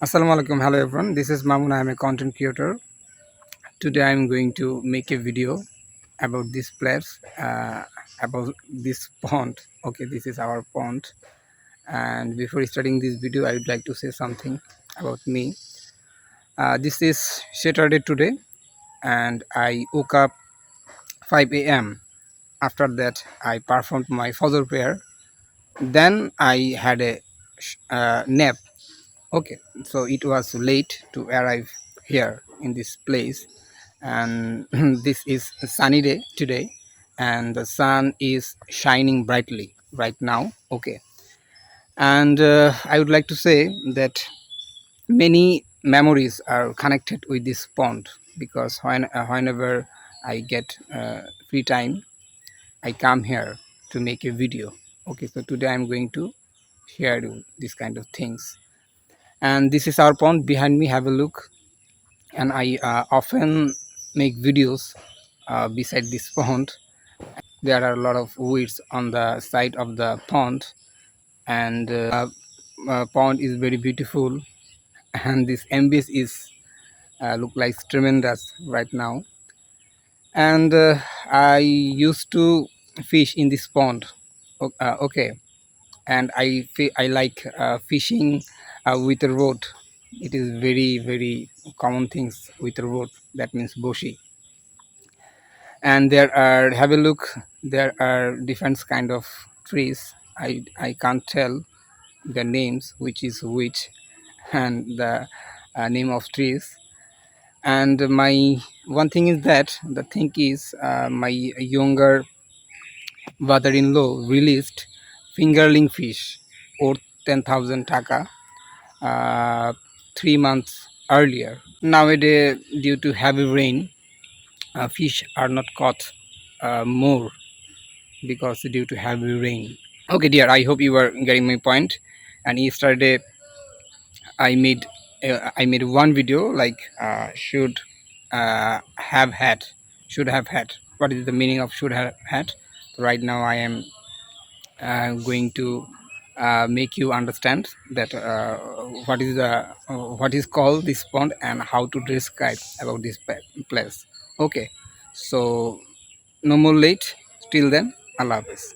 Assalamu alaikum. Hello everyone. This is Mamun. I am a content creator. Today I am going to make a video about this place, about this pond. Okay, this is our pond. And before starting this video, I would like to say something about me. This is Saturday today, and I woke up 5 a.m. After that, I performed my Fajr prayer. Then I had a nap. Okay, so it was late to arrive here in this place, and this is a sunny day today, and the sun is shining brightly right now. Okay, and I would like to say that many memories are connected with this pond because whenever I get free time, I come here to make a video. Okay, so today I'm going to share you this kind of things. And this is our pond behind me. Have a look. And I often make videos beside this pond. There are a lot of weeds on the side of the pond, and pond is very beautiful. And this ambience is look like tremendous right now. And I used to fish in this pond. Okay, and I like fishing with a rod. It is very common things with a rod. That means boshi. And there are, have a look, there are different kind of trees. I can't tell the names which is which, and the name of trees. And my one thing is that the thing is my younger brother-in-law released fingerling fish worth 10,000 taka uh, 3 months earlier. Nowadays, due to heavy rain, fish are not caught more because due to heavy rain. Okay, dear, I hope you are getting my point. And yesterday I made one video like should have had. What is the meaning of should have had? Right now I am going to make you understand that what is called this pond and how to describe about this place. Okay, so no more late. Till then, Allah Hafiz.